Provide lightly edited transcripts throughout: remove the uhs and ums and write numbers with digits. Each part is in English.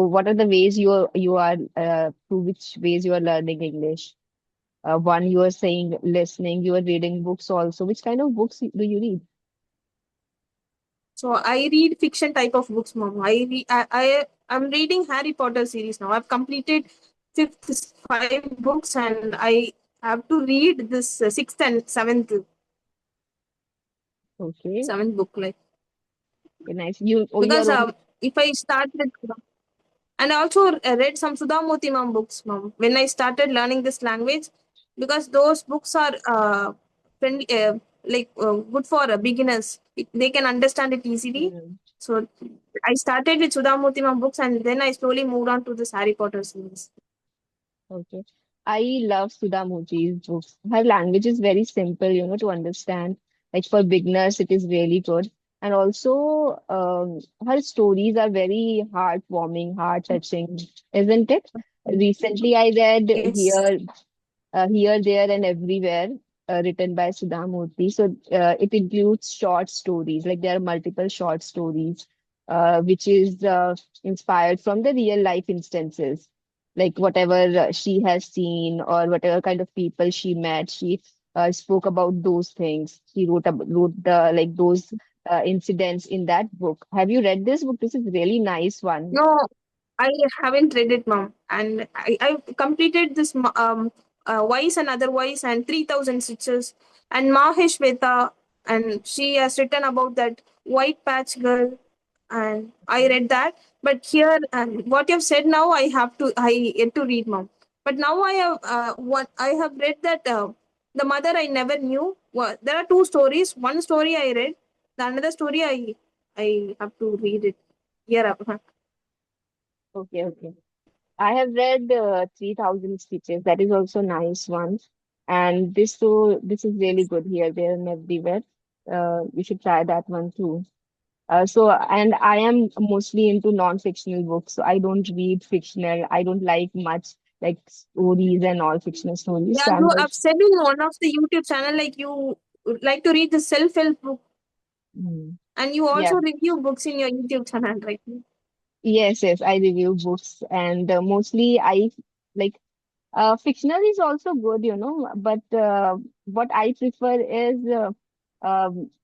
what are the ways you are through which ways you are learning English? One, you are saying listening, you are reading books also. Which kind of books do you read? So I read fiction type of books, mom. I'm reading Harry Potter series now. I've completed fifth five books, and I have to read this sixth and Okay, seventh book, like, okay, nice. You because are only if I start with, and I also read some Sudhamurti ma'am books, mom, when I started learning this language, because those books are friendly, good for beginners. They can understand it easily. mm, So I started with Sudhamurti ma'am books, and then I slowly moved on to this Harry Potter series. okay. I love Sudha Moji's books. Her language is very simple, to understand. Like for beginners, it is really good. And also, her stories are very heartwarming, heart-touching, isn't it? Recently, I read Yes. Here, There, and Everywhere, written by Sudha Murthy. So it includes short stories, like there are multiple short stories, which is inspired from the real life instances, like whatever she has seen or whatever kind of people she met. She spoke about those things. She wrote the like those incidents in that book. Have you read this book? This is really nice one. No, I haven't read it, mom. And I completed this Wise and Otherwise and 3000 Stitches and Maheshweta, and she has written about that white patch girl, and I read that. But here, and what you've said now, I yet to read, mom. But now I have what I have read that the mother I never knew. There are two stories. One story I read, the another story I have to read it. Here, Okay, okay. I have read 3000 Stitches. That is also nice one. And this is really good here, there, and everywhere. You should try that one too. And I am mostly into non-fictional books. So I don't read fictional. I don't like much like stories and all fictional stories. yeah, So I'm you like, have said in one of the YouTube channel like you would like to read the self-help book, mm, and you yeah, also review books in your YouTube channel, right? yes, yes. I review books, and mostly I like fictional is also good, but what I prefer is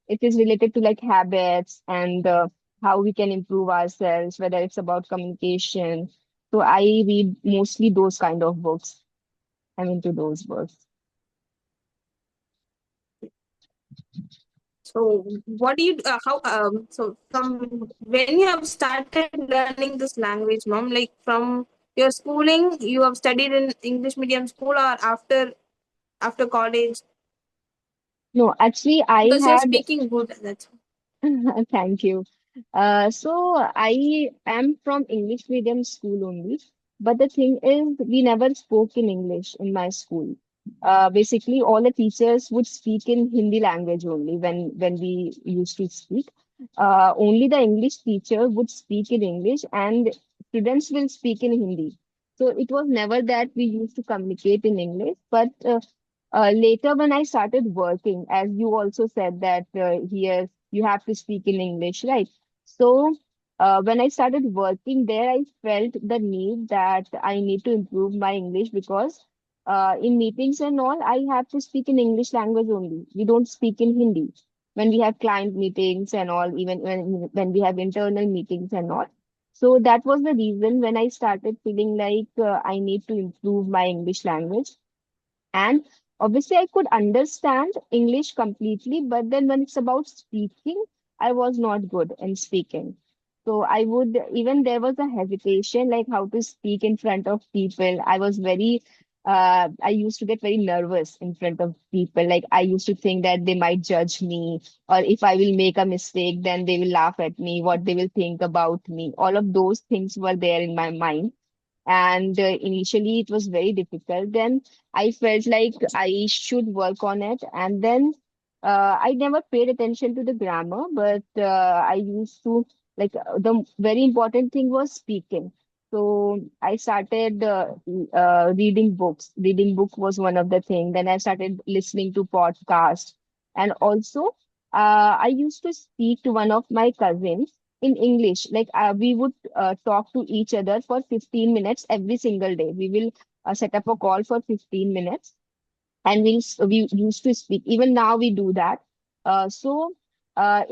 it is related to like habits and how we can improve ourselves, whether it's about communication. So I read mostly those kind of books. I'm into those books. So what do you how so from when you have started learning this language, mom? Like from your schooling, you have studied in English medium school, or after college? No, actually, I Because you're had, speaking good. That's thank you. So I am from English medium school only, but the thing is, we never spoke in English in my school. Basically, all the teachers would speak in Hindi language only when we used to speak. Only the English teacher would speak in English, and students will speak in Hindi. So it was never that we used to communicate in English, but later when I started working, as you also said that here you have to speak in English, right? So when I started working there, I felt the need that I need to improve my English because in meetings and all, I have to speak in English language only. We don't speak in Hindi when we have client meetings and all, even when we have internal meetings and all. So that was the reason when I started feeling like I need to improve my English language. And obviously, I could understand English completely, but then when it's about speaking, I was not good in speaking. So I would, even there was a hesitation, like how to speak in front of people. I used to get very nervous in front of people. Like I used to think that they might judge me, or if I will make a mistake, then they will laugh at me, what they will think about me. All of those things were there in my mind, and initially it was very difficult. Then I felt like I should work on it, and then I never paid attention to the grammar, but I used to the very important thing was speaking. So I started reading books. Reading book was one of the thing. Then I started listening to podcasts, and also I used to speak to one of my cousins in English. Like we would talk to each other for 15 minutes every single day. We will set up a call for 15 minutes, and we used to speak. Even now we do that. So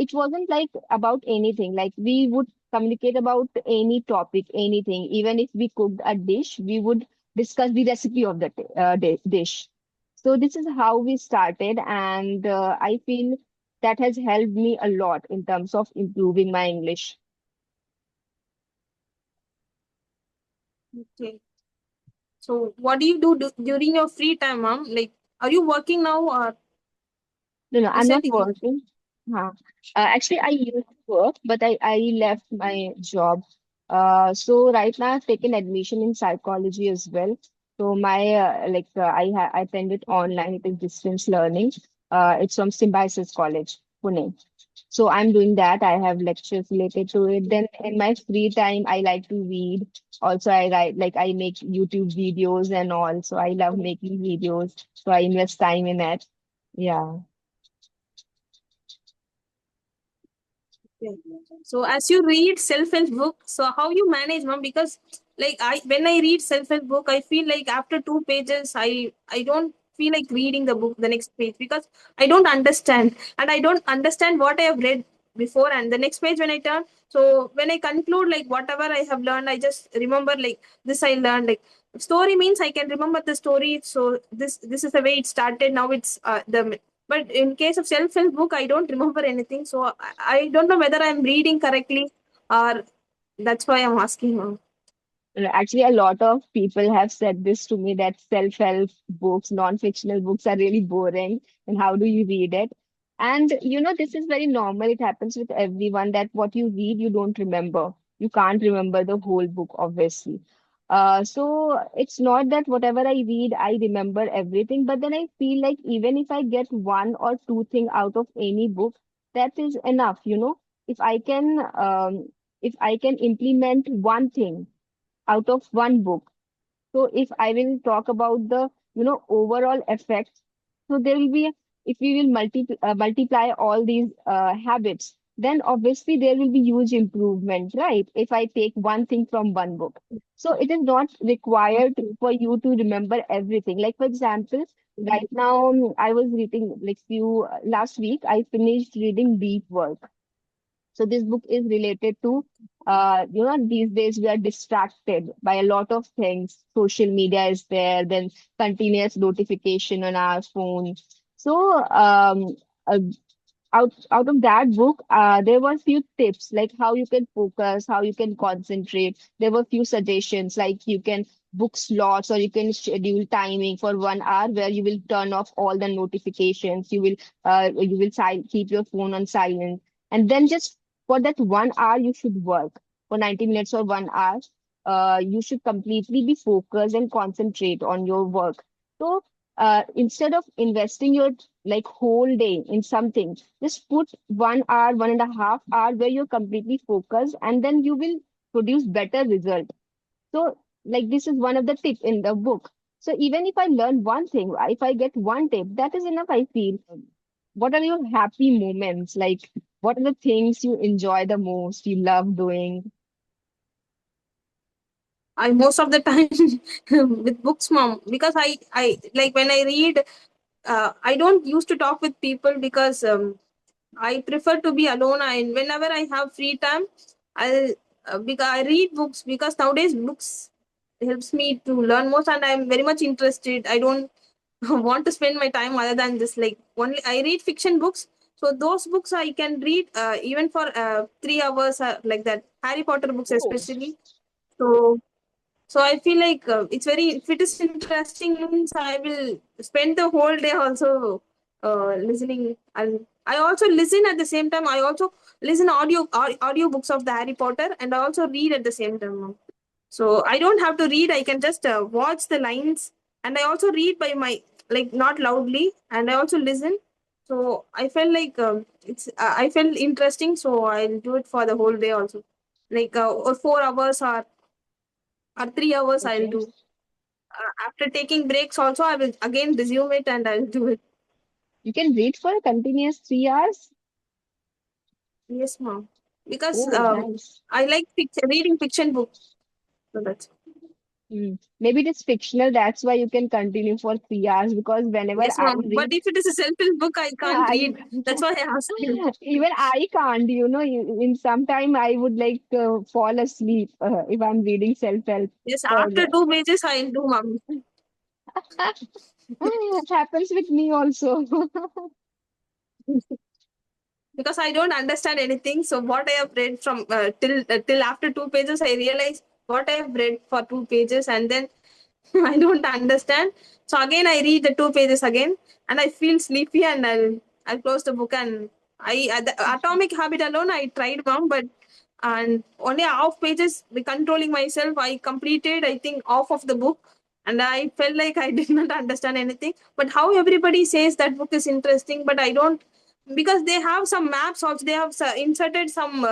it wasn't like about anything. Like we would communicate about any topic, anything. Even if we cooked a dish, we would discuss the recipe of the dish. So this is how we started, and I feel that has helped me a lot in terms of improving my English. Okay. So what do you do during your free time, ma'am? Like, are you working now or No, no, you I'm said not working. Huh. Actually, I used to work, but I left my job. So right now I've taken admission in psychology as well. So my I attended online. It is distance learning. It's from Symbiosis College, Pune. So I'm doing that. I have lectures related to it. Then in my free time, I like to read. Also, I write, like I make YouTube videos and all. So I love making videos. So I invest time in it. Yeah. yeah. So as you read self-help book, so how you manage, ma'am? Because like when I read self-help book, I feel like after 2 pages, I don't feel like reading the book the next page because I don't understand and I don't understand what I have read before and the next page when I turn. So when I conclude like whatever I have learned, I just remember like this I learned like story means I can remember the story. So this is the way it started. Now it's the but in case of self-help book, I don't remember anything. So I don't know whether I'm reading correctly or that's why I'm asking now. Actually, a lot of people have said this to me that self-help books, non-fictional books are really boring. And how do you read it? And this is very normal. It happens with everyone that what you read, you don't remember. You can't remember the whole book, obviously. So it's not that whatever I read, I remember everything. But then I feel like even if I get one or two thing out of any book, that is enough. If I can, if I can implement one thing out of one book. So if I will talk about the overall effect, so there will be, if we will multiply all these habits, then obviously there will be huge improvement, right? If I take one thing from one book. So it is not required for you to remember everything. Like for example, right now I was reading like few last week I finished reading Deep Work. So this book is related to, these days we are distracted by a lot of things. Social media is there, then continuous notification on our phone. So uh, out of that book, there were few tips like how you can focus, how you can concentrate. There were few suggestions like you can book slots or you can schedule timing for 1 hour where you will turn off all the notifications. You will keep your phone on silent, and then just for that 1 hour you should work for 90 minutes or 1 hour. You should completely be focused and concentrate on your work. So instead of investing your like whole day in something, just put 1 hour, 1.5 hour where you're completely focused, and then you will produce better result. So like this is one of the tip in the book. So even if I learn one thing, if I get one tip, that is enough, I feel. What are your happy moments? Like what are the things you enjoy the most, you love doing? I most of the time with books, mom, because I like when I read, I don't used to talk with people because I prefer to be alone. And whenever I have free time, I because I read books because nowadays books helps me to learn most, and I'm very much interested. I don't want to spend my time other than this. Like only I read fiction books, so those books I can read even for 3 hours, like that Harry Potter books Oh, especially. So I feel like it's very if it is interesting means I will spend the whole day also listening, and I also listen at the same time. I also listen audio books of the Harry Potter, and I also read at the same time. So I don't have to read. I can just watch the lines, and I also read by my like not loudly, and I also listen. So I felt like I felt interesting, so I'll do it for the whole day also, like or 4 hours or 3 hours I'll okay. do. After taking breaks also, I will again resume it and I'll do it. You can read for a continuous 3 hours? Yes, ma'am. because Oh, nice. I like reading fiction books. So that's Maybe it is fictional. That's why you can continue for 3 hours because whenever yes, I ma'am. But read, if it is a self-help book, I can't I read. That's why I asked you. even I can't. In some time I would like fall asleep if I'm reading self-help. Yes, For after 2 pages, I'll do, ma'am. it happens with me also. Because I don't understand anything. So what I have read from till after 2 pages, I realize what I have read for 2 pages, and then I don't understand. So again, I read the 2 pages again, and I feel sleepy, and I'll close the book. And the Atomic Habit alone I tried, mom, but and only half pages. The controlling myself, I completed. I think half of the book, and I felt like I did not understand anything. But how everybody says that book is interesting, but I don't, because they have some maps also. They have inserted some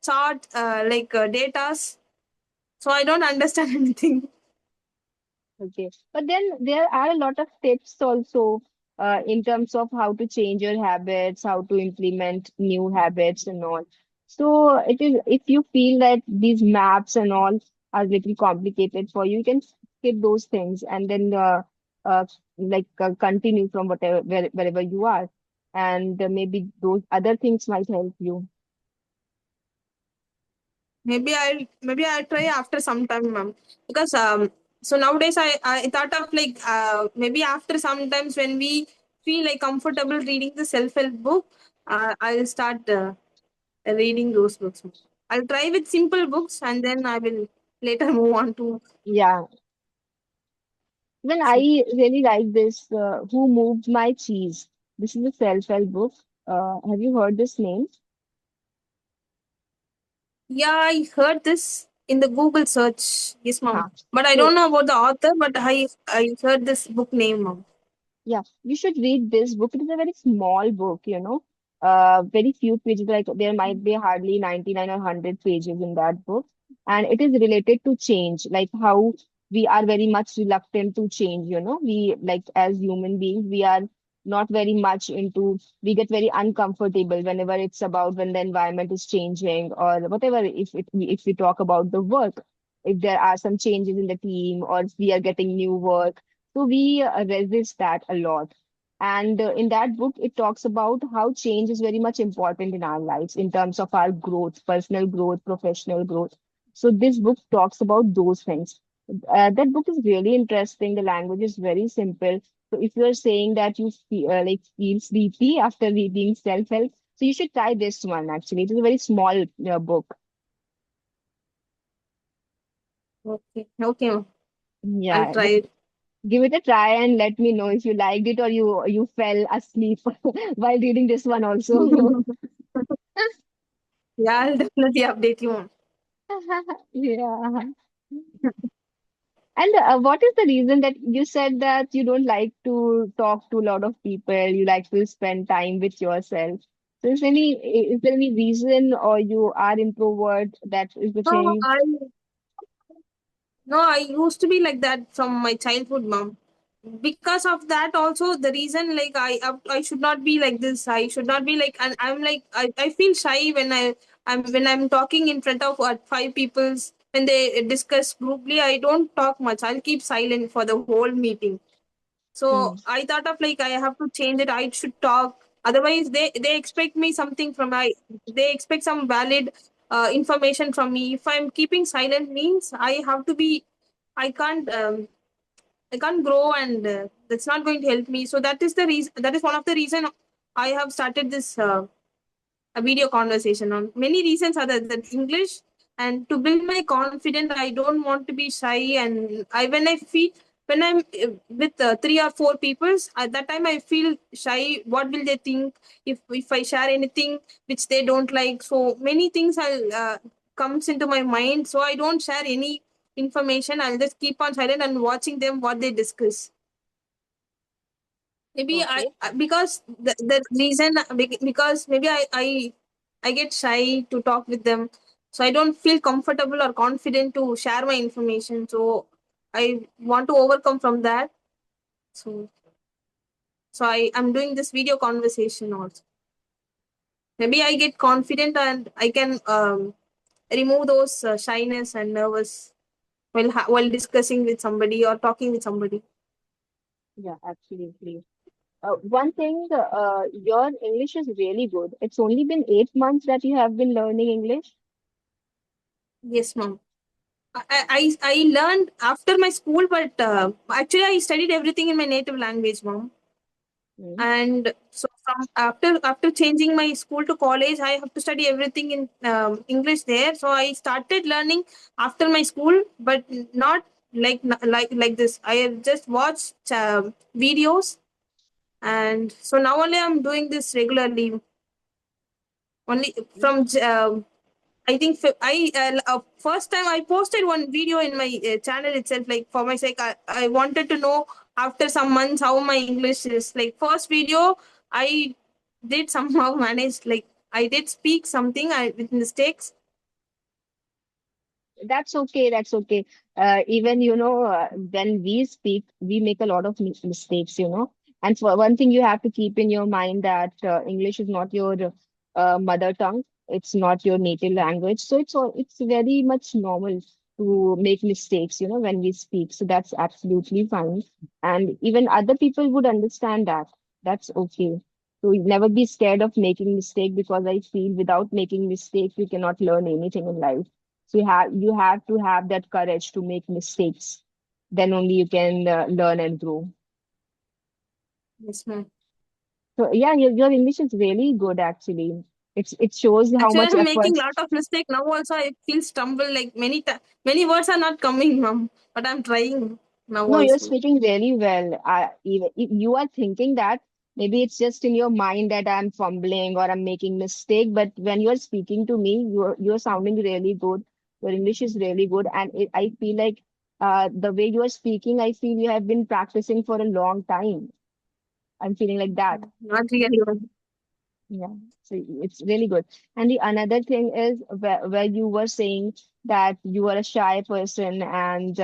chart datas, so I don't understand anything. Okay. But then there are a lot of tips also in terms of how to change your habits, how to implement new habits and all. So it is if you feel that these maps and all are little complicated for you, you can skip those things and then uh, continue from wherever you are. And maybe those other things might help you. Maybe I'll try after some time, ma'am. Because so nowadays I thought of like maybe after sometimes when we feel like comfortable reading the self-help book, I'll start reading those books. I'll try with simple books, and then I will later move on to. Yeah. Well, I really like this Who Moved My Cheese. This is a self-help book. Have you heard this name? Yeah, I heard this in the Google search. Yes, ma'am. Huh. But I don't So, know about the author, but I heard this book name, ma'am. yeah, you should read this book. It is a very small book, very few pages, like there might be hardly 99 or 100 pages in that book. And it is related to change, like how we are very much reluctant to change, We, like, as human beings, we are not very much into, we get very uncomfortable whenever it's about when the environment is changing or whatever. If we talk about the work, if there are some changes in the team or if we are getting new work, so we resist that a lot. And in that book, it talks about how change is very much important in our lives in terms of our growth, personal growth, professional growth. So this book talks about those things. That book is really interesting. The language is very simple. So if you're saying that you feel sleepy after reading self-help, so you should try this one actually. It is a very small book. Okay, okay, ma'am. I'll Yeah, try it. give it a try and let me know if you liked it or you fell asleep while reading this one also. Yeah, I'll definitely update you, ma'am. Yeah. And what is the reason that you said that you don't like to talk to a lot of people, you like to spend time with yourself? So is there any reason or you are introvert? That is the No, thing. I used to be like that from my childhood, mom. Because of that, also the reason like I should not be like this. I should not be like, and I'm like I feel shy when I'm talking in front of five peoples when they discuss grouply. I don't talk much. I'll keep silent for the whole meeting. Hmm. So I thought of like I have to change it. I should talk. Otherwise, they expect me something from I. They expect some valid information from me. If I'm keeping silent, means I have to be. I can't. I can't grow, and that's not going to help me. So that is the reason. That is one of the reason I have started this a video conversation. On many reasons other than English, and to build my confidence. I don't want to be shy, and I when I feel when I'm with three or four people at that time I feel shy. What will they think if I share anything which they don't like? So many things I'll comes into my mind, so I don't share any information. I'll just keep on silent and watching them what they discuss. Maybe Okay. because the reason because maybe I get shy to talk with them, so I don't feel comfortable or confident to share my information. So I want to overcome from that. So I'm doing this video conversation also. Maybe I get confident and I can remove those shyness and nervous while discussing with somebody or talking with somebody. Yeah, absolutely. One thing, your English is really good. It's only been 8 months that you have been learning English. Yes, ma'am. I learned after my school, but actually I studied everything in my native language, ma'am. Mm. And so from after changing my school to college, I have to study everything in English there. So I started learning after my school, but not like this. I have just watched videos, and so now only I'm doing this regularly. Only from I think first time I posted one video in my channel itself, like for my sake, I wanted to know after some months how my English is. Like first video, I did somehow manage. Like I did speak something I with mistakes. That's okay. That's okay. Even, when we speak, we make a lot of mistakes, And for one thing, you have to keep in your mind that English is not your mother tongue. It's not your native language. So it's very much normal to make mistakes, when we speak. So that's absolutely fine. And even other people would understand that. That's okay. So never be scared of making mistake, because I feel without making mistakes, we cannot learn anything in life. So you have to have that courage to make mistakes. Then only you can learn and grow. Yes, ma'am. So yeah, your English is really good actually. It shows how Actually, much I'm making effort. a lot of mistake now. Also, I feel stumble like many words are not coming, ma'am. But I'm trying now No, you're also. speaking really well. Even if you are thinking that maybe it's just in your mind that I'm fumbling or I'm making mistake, but when you're speaking to me, you're sounding really good. Your English is really good, and I feel like the way you are speaking, I feel you have been practicing for a long time. I'm feeling like that. Not really, ma'am. Yeah, so it's really good. And the another thing is where you were saying that you are a shy person and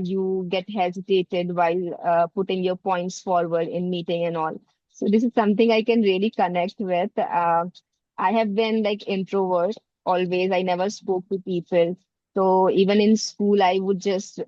you get hesitated while putting your points forward in meeting and all. So this is something I can really connect with. I have been like introvert always. I never spoke to people. So even in school, I would just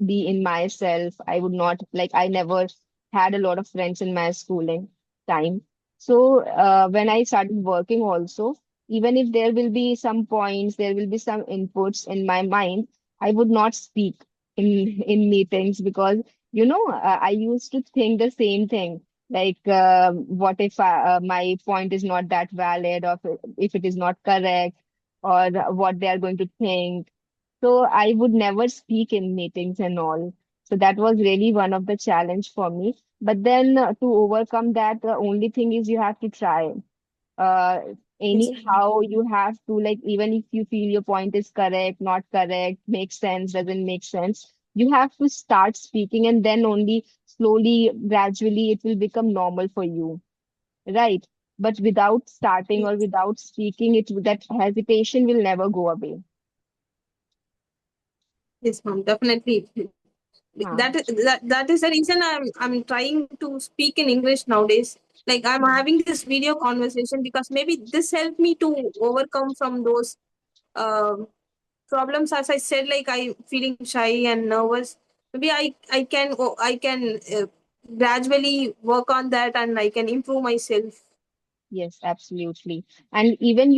be in myself. I would not like I never had a lot of friends in my schooling time. So when I started working also, even if there will be some points, there will be some inputs in my mind, I would not speak in meetings because I used to think the same thing. Like, what if my point is not that valid, or if it is not correct, or what they are going to think. So I would never speak in meetings and all. So that was really one of the challenge for me. But then to overcome that, the only thing is you have to try. Uh, Yes, ma'am. Anyhow, you have to like even if you feel your point is correct, not correct, makes sense, doesn't make sense, you have to start speaking, and then only slowly, gradually, it will become normal for you, right? But without starting or without speaking, that hesitation will never go away. Yes, ma'am. Definitely. Huh. That is the reason I'm trying to speak in English nowadays. Like I'm Hmm. having this video conversation because maybe this helped me to overcome from those um problems. As I said, like I feeling shy and nervous. Maybe I can gradually work on that and I can improve myself. Yes, absolutely. And even,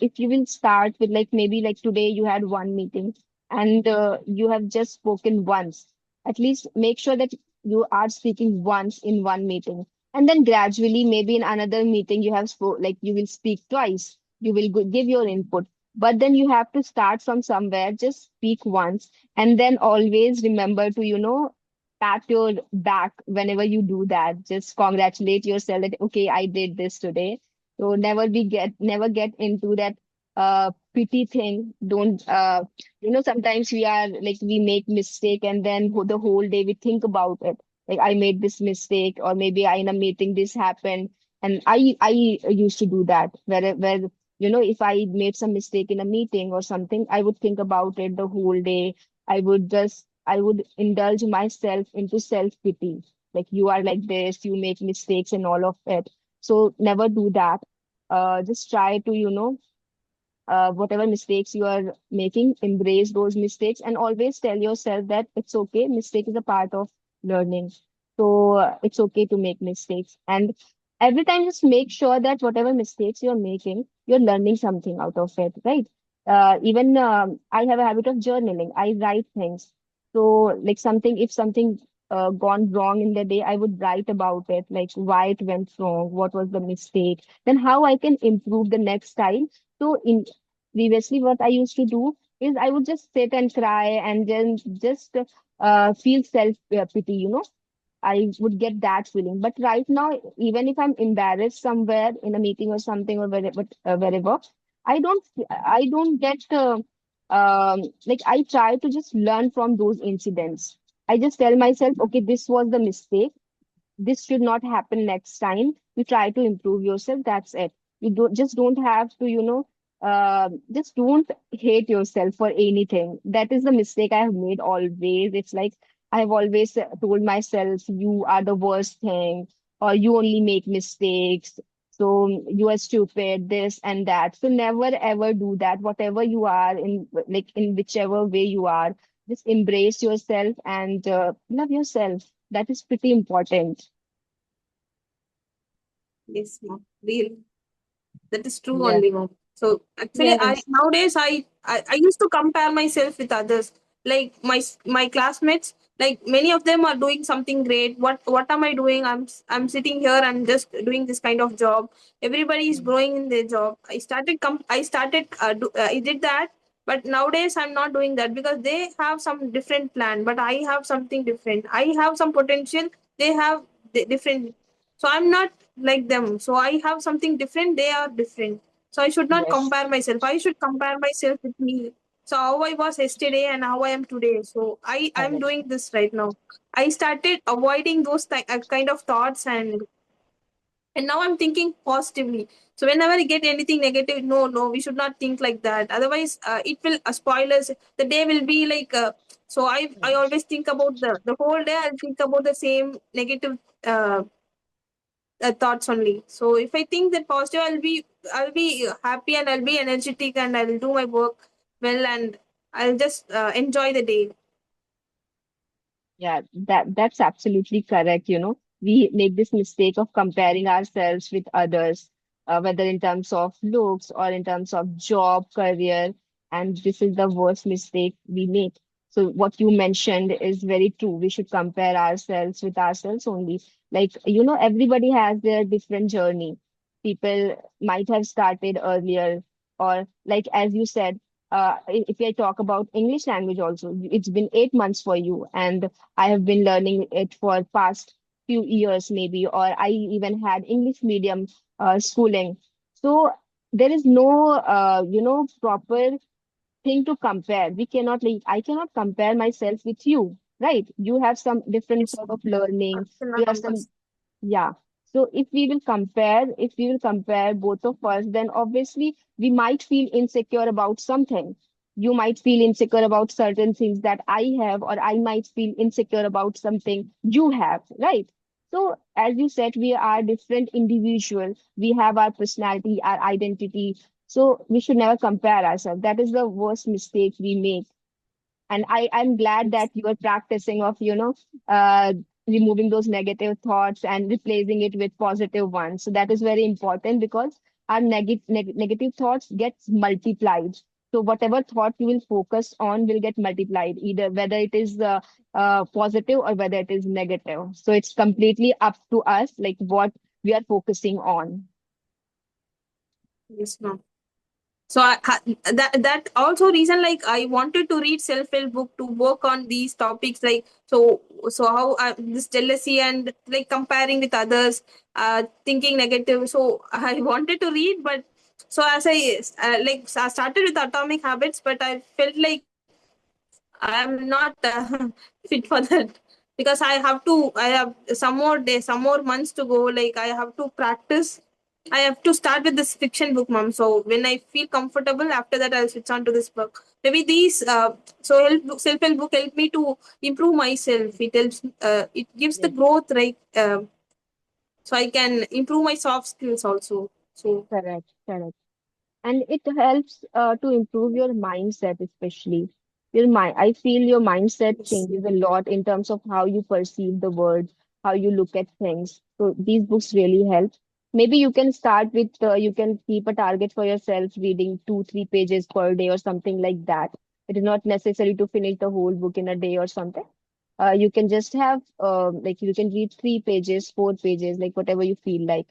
if you will start with like maybe like today you had one meeting and you have just spoken once, at least make sure that you are speaking once in one meeting. And then gradually, maybe in another meeting, you have spoke like you will speak twice. You will give your input. But then you have to start from somewhere, just speak once, and then always remember to, pat your back whenever you do that. Just congratulate yourself that okay, I did this today. So never get into that pity thing. Don't sometimes we make mistake, and then the whole day we think about it. Like I made this mistake, or maybe I in a meeting this happened. And I used to do that where if I made some mistake in a meeting or something, I would think about it the whole day. I would indulge myself into self-pity. Like you are like this, you make mistakes and all of it. So never do that. just try to, whatever mistakes you are making, embrace those mistakes and always tell yourself that it's okay. Mistake is a part of learning. So it's okay to make mistakes. And every time just make sure that whatever mistakes you're making, you're learning something out of it, right? Even I have a habit of journaling. I write things. So like something, if something gone wrong in the day, I would write about it, like why it went wrong, what was the mistake, then how I can improve the next time. So in previously, what I used to do is I would just sit and cry and then just feel self pity, I would get that feeling. But right now, even if I'm embarrassed somewhere in a meeting or something or wherever, I don't get like I try to just learn from those incidents. I just tell myself, okay, this was the mistake, this should not happen next time. You try to improve yourself, that's it. You don't have to, just don't hate yourself for anything. That is the mistake I have made always. It's like I have always told myself you are the worst thing, or you only make mistakes, so you are stupid, this and that. So never ever do that. Whatever you are in, like in whichever way you are, just embrace yourself and love yourself. That is pretty important. Yes, mom. Real. That is true Yeah. only, mom. So actually, I Yes. nowadays I used to compare myself with others, like my classmates. Like many of them are doing something great. What am I doing? I'm sitting here and just doing this kind of job. Everybody is Mm. growing in their job. I started I did that, but nowadays I'm not doing that because they have some different plan, but I have something different. I have some potential. They have different. So I'm not like them. So I have something different. They are different. So I should not Yes. compare myself. I should compare myself with me. So how I was yesterday and how I am today. So I'm Correct. doing this right now. I started avoiding those kind of thoughts, and now I'm thinking positively. So whenever I get anything negative, no, we should not think like that. Otherwise, it will spoil us. The day will be like. So I Yes. always think about the whole day. I'll think about the same negative thoughts only. So if I think that positive, I'll be happy and I'll be energetic and I'll do my work well and I'll just enjoy the day. Yeah, that's absolutely correct. We make this mistake of comparing ourselves with others, whether in terms of looks or in terms of job, career, and this is the worst mistake we make. So what you mentioned is very true. We should compare ourselves with ourselves only. Like, everybody has their different journey. People might have started earlier, or like as you said, if I talk about English language also, it's been 8 months for you, and I have been learning it for past few years maybe, or I even had English medium schooling. So there is no, proper thing to compare. We cannot, like, I cannot compare myself with you, right? You have some different Yes, sort of learning. You cannot have compare. some, yeah. So if we will compare both of us, then obviously we might feel insecure about something. You might feel insecure about certain things that I have, or I might feel insecure about something you have, right? So as you said, we are different individuals. We have our personality, our identity. So we should never compare ourselves. That is the worst mistake we make. And I'm glad that you are practicing of, removing those negative thoughts and replacing it with positive ones. So that is very important because our negative thoughts gets multiplied. So whatever thought you will focus on will get multiplied, either whether it is positive or whether it is negative. So it's completely up to us, like what we are focusing on. Yes, ma'am. So that also reason like I wanted to read self-help book to work on these topics like so how this jealousy and like comparing with others, thinking negative. So I wanted to read, but so as I started with Atomic Habits, but I felt like I'm not fit for that because I have some more days, some more months to go. Like I have to practice. I have to start with this fiction book, mom. So when I feel comfortable, after that I'll switch on to this book. Maybe these self help book help me to improve myself. It helps. It gives the Yes. growth, right? So I can improve my soft skills also. So Correct, correct. And it helps to improve your mindset, especially your mind. I feel your mindset yes. changes a lot in terms of how you perceive the world, how you look at things. So these books really help. Maybe you can start with you can keep a target for yourself, reading 2 3 pages per day or something like that. It is not necessary to finish the whole book in a day or something. You can just have like you can read 3 pages, 4 pages, like whatever you feel like.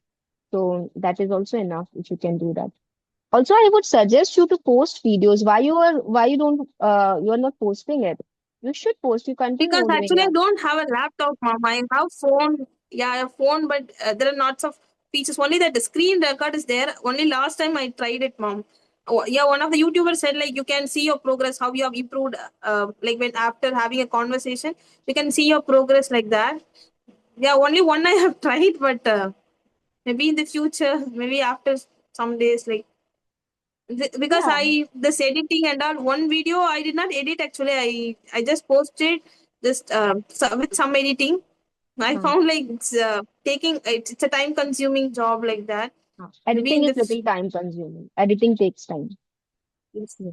So that is also enough if you can do that. Also, I would suggest you to post videos. Why you are not posting it? You should post. You Because continue doing actually I it. don't have a laptop, mom. I have phone. Yeah, I have phone, but there are lots of features. Only that the screen record is there. Only last time I tried it, mom. Oh, yeah, one of the YouTubers said like you can see your progress, how you have improved. Like when after having a conversation, you can see your progress like that. Yeah, only one I have tried, but maybe in the future, maybe after some days, like because Yeah. I this editing and all one video I did not edit actually. I just posted just with some editing. I Uh, found like it's a time consuming job like that. Maybe Editing in is the little time consuming. Editing takes time. Yeah.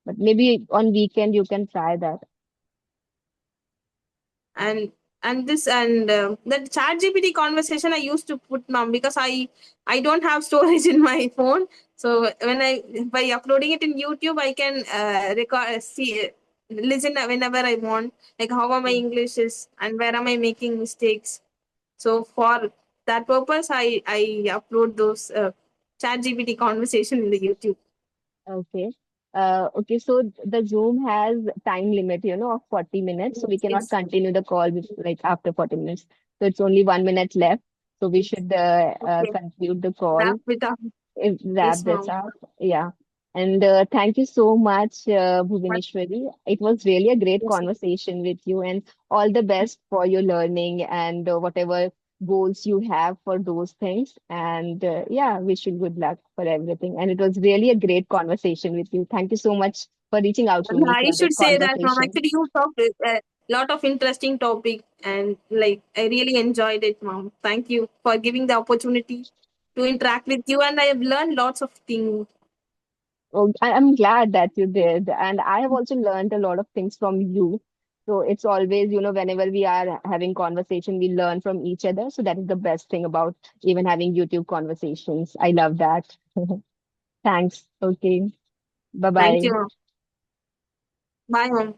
But maybe on weekend you can try that. and this and that chat gpt conversation I used to put mom because I don't have storage in my phone. So when I by uploading it in YouTube I can record see listen whenever I want, like how am my Yeah. english is and where am I making mistakes. So for that purpose I upload those chat gpt conversation in the YouTube. Okay. Okay, so the Zoom has time limit, of 40 minutes. So we Yes, cannot yes. continue the call with, like after 40 minutes. So it's only 1 minute left. So we should Okay, conclude the wrap call. it up. Wrap Yes, this mom. up. Yeah. And thank you so much, But Bhuvaneshwari. It was really a great yes, conversation with you, and all the best for your learning and whatever goals you have for those things. And yeah, wish you good luck for everything. And it was really a great conversation with you. Thank you so much for reaching out to me I for this should say that, mom. conversation. Actually, you talked a lot of interesting topic, and like I really enjoyed it, mom. Thank you for giving the opportunity to interact with you, and I have learned lots of things. Oh, I'm glad that you did. And I have also learned a lot of things from you. So it's always, whenever we are having conversation, we learn from each other. So that is the best thing about even having YouTube conversations. I love that. Thanks. Okay. Thank Bye-bye. you, mom. Bye, mom.